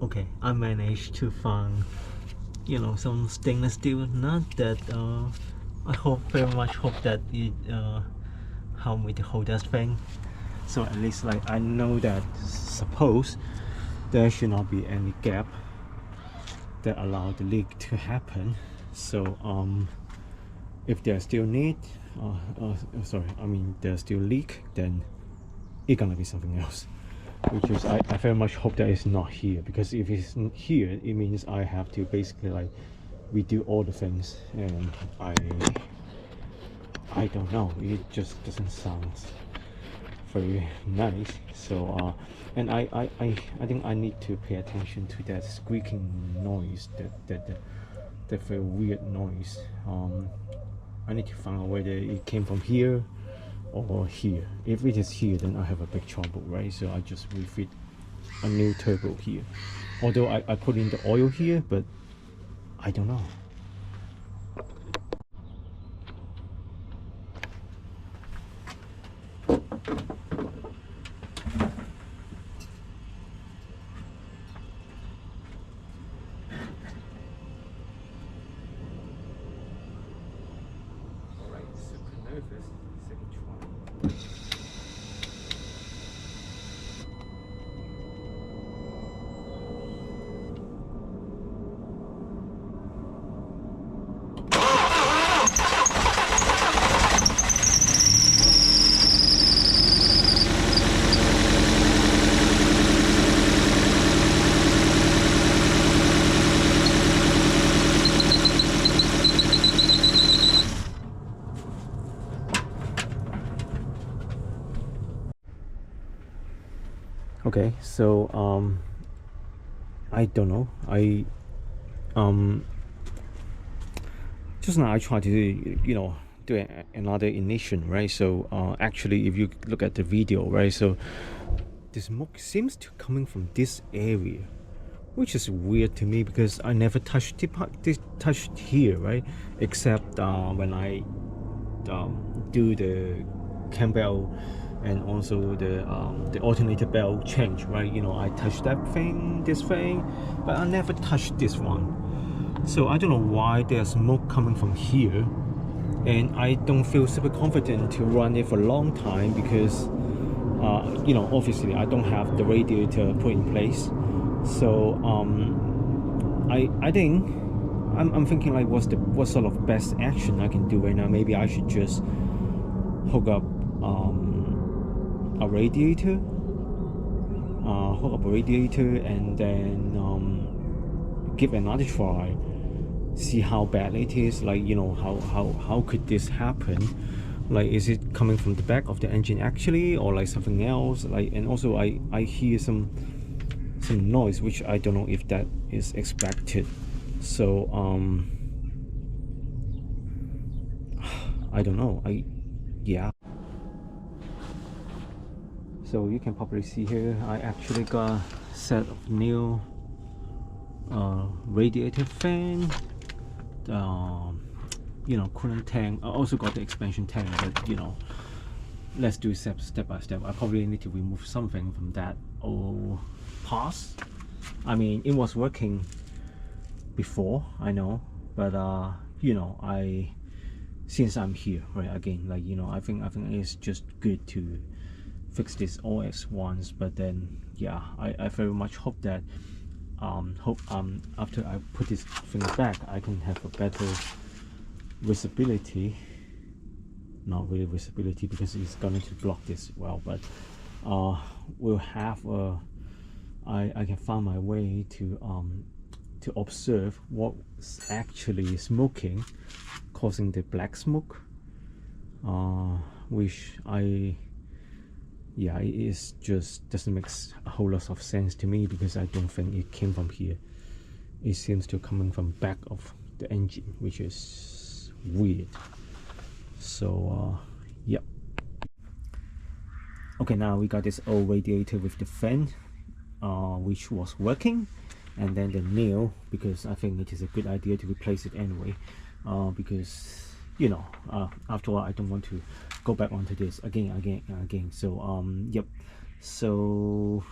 Okay, I managed to find, you know, some stainless steel nut that I very much hope that it help me to hold that thing. So at least like I know that suppose there should not be any gap that allow the leak to happen. So if there's still need, sorry, I mean there's still leak, then it's gonna be something else. Which is I very much hope that it's not here, because if it's here, it means I have to basically like redo all the things, and I don't know, it just doesn't sound very nice. So and I think I need to pay attention to that squeaking noise, that very weird noise. I need to find out whether it came from here or here. If it is here, then I have a big trouble, right? So I just refit a new turbo here, although I put in the oil here, but I don't know. Alright, super nervous. Second try. Okay, so I don't know. I just now I tried to, you know, do another ignition, right? So actually, if you look at the video, right, so the smoke seems to coming from this area, which is weird to me because I never touched touched here, right? Except when I do the cam bell and also the alternator belt change, right? You know, I touched that thing, this thing, but I never touched this one. So I don't know why there's smoke coming from here, and I don't feel super confident to run it for a long time because you know, obviously I don't have the radiator put in place. So I think I'm thinking like what sort of best action I can do right now. Maybe I should just hook up a radiator, and then give another try, see how bad it is. Like, you know, how could this happen? Like, is it coming from the back of the engine actually, or like something else? Like, and also I hear some noise which I don't know if that is expected. So I don't know. Yeah. So you can probably see here, I actually got a set of new radiator fan, you know, coolant tank. I also got the expansion tank, but you know, let's do step by step. I probably need to remove something from that old parts, I mean, it was working before, I know, but you know, since I'm here, right, again, like, you know, I think it's just good to fix this all at once. But then, yeah, I very much hope that after I put this thing back, I can have a better visibility. Not really visibility, because it's going to block this well, but we'll have I can find my way to observe what's actually smoking, causing the black smoke, which it is just doesn't make a whole lot of sense to me, because I don't think it came from here. It seems to coming from back of the engine, which is weird. So yep. Okay, now we got this old radiator with the fan, which was working, and then the nail, because I think it is a good idea to replace it anyway, because, you know, after all, I don't want to go back onto this again. So yep. So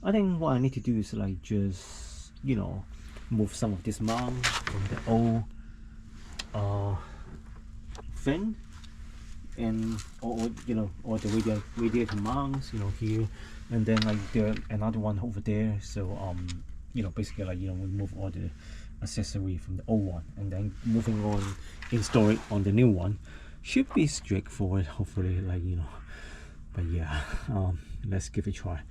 I think what I need to do is like just, you know, move some of this mount from the old fan, and or you know, or the radiator mounts, you know, here, and then like there another one over there. So you know, basically, like, you know, we move all the accessory from the old one, and then moving on, install it on the new one. Should be straightforward, hopefully, like, you know. But yeah, let's give it a try.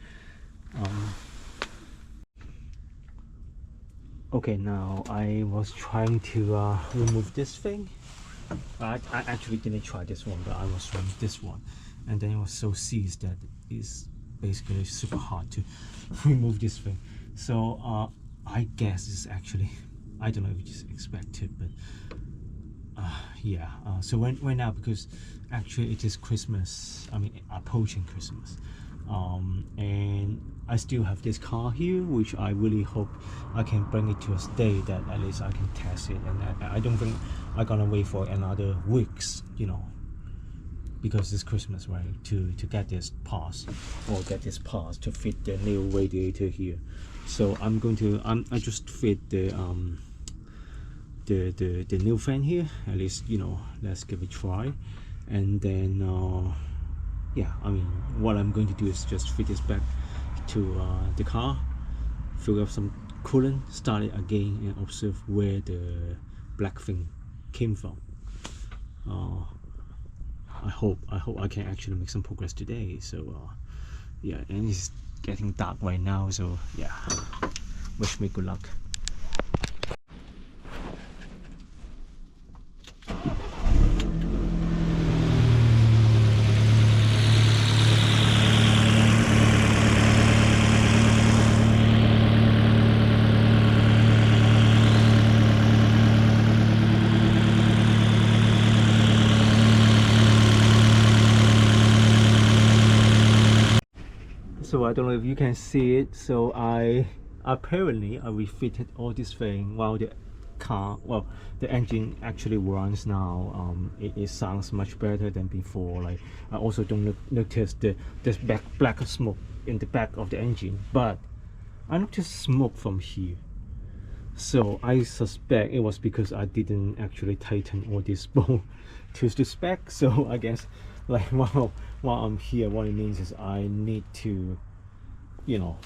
Okay, now I was trying to remove this thing. I actually didn't try this one, but I was trying this one, and then it was so seized that it's basically super hard to remove this thing. So I guess it's actually, I don't know if it's expected, but yeah. So right now, because actually it is Christmas, I mean approaching Christmas, and I still have this car here, which I really hope I can bring it to a state that at least I can test it, and I don't think I'm gonna wait for another weeks, you know, because it's Christmas, right, to get this parts, or get this parts to fit the new radiator here. So I'm going to I just fit the new fan here, at least, you know. Let's give it a try, and then yeah, I mean, what I'm going to do is just fit this back to the car, fill up some coolant, start it again, and observe where the black thing came from. I hope I can actually make some progress today. So yeah, and it's getting dark right now, so yeah, wish me good luck. So I don't know if you can see it. So I refitted all this thing while the car, well, the engine actually runs now. It sounds much better than before. Like, I also don't notice this black smoke in the back of the engine, but I noticed smoke from here. So I suspect it was because I didn't actually tighten all this bolt to the spec. So I guess, like, while I'm here, what it means is I need to, you know,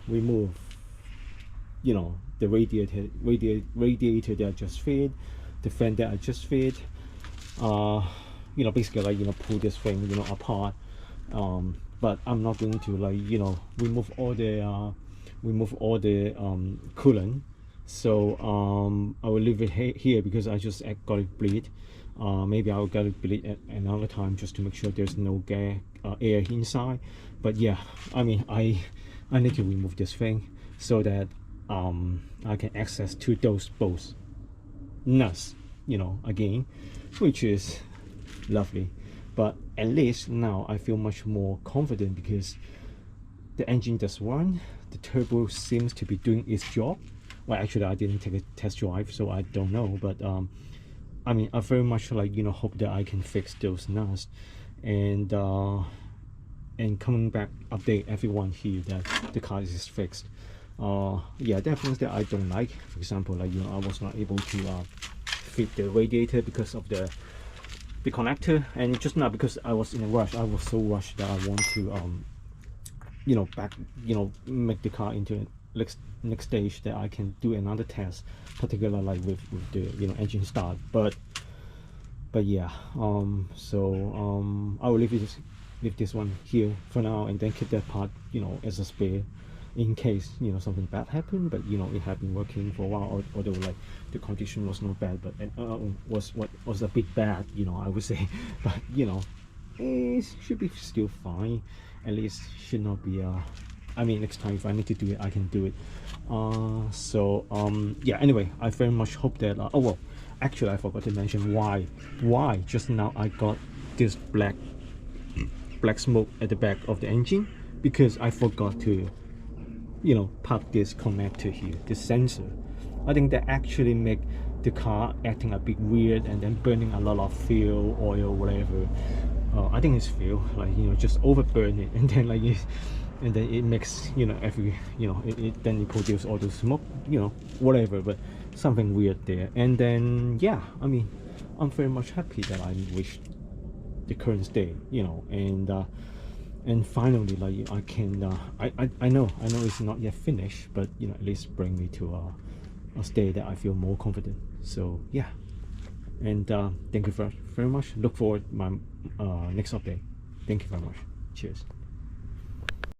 remove, you know, the radiator that I just fit, the fan that I just fit, you know, basically, like, you know, pull this thing, you know, apart. But I'm not going to, like, you know, remove all the coolant. So I will leave it here because I just got it bleed. Maybe I'll get it bleed at another time just to make sure there's no air inside. But yeah, I mean, I need to remove this thing so that I can access to those both nuts, you know, again, which is lovely. But at least now I feel much more confident because the engine does run, the turbo seems to be doing its job. Well, actually, I didn't take a test drive, so I don't know. But I mean, I very much, like, you know, hope that I can fix those nuts, and coming back update everyone here that the car is fixed. Yeah, there are things that I don't like. For example, like, you know, I was not able to fit the radiator because of the connector, and just not because I was in a rush. I was so rushed that I want to you know, make the car into a next stage that I can do another test, particularly like with the, you know, engine start. But yeah, so I will leave this one here for now, and then keep that part, you know, as a spare in case, you know, something bad happened. But you know, it had been working for a while, although like the condition was not bad, but was a bit bad, you know, I would say. But you know, it should be still fine. At least should not be I mean, next time if I need to do it, I can do it. So yeah, anyway, I very much hope that oh well, actually I forgot to mention why just now I got this black smoke at the back of the engine, because I forgot to, you know, plug this connector here, this sensor. I think that actually make the car acting a bit weird, and then burning a lot of fuel, oil, whatever. I think it's fuel, like, you know, just overburn it, and then like and then it makes, you know, every, you know, then it produce all the smoke, you know, whatever. But something weird there. And then yeah, I mean, I'm very much happy that I reached the current state, you know, and finally, like, I can I know it's not yet finished, but you know, at least bring me to a state that I feel more confident. So yeah, and thank you very much. Look forward to my next update. Thank you very much. Cheers.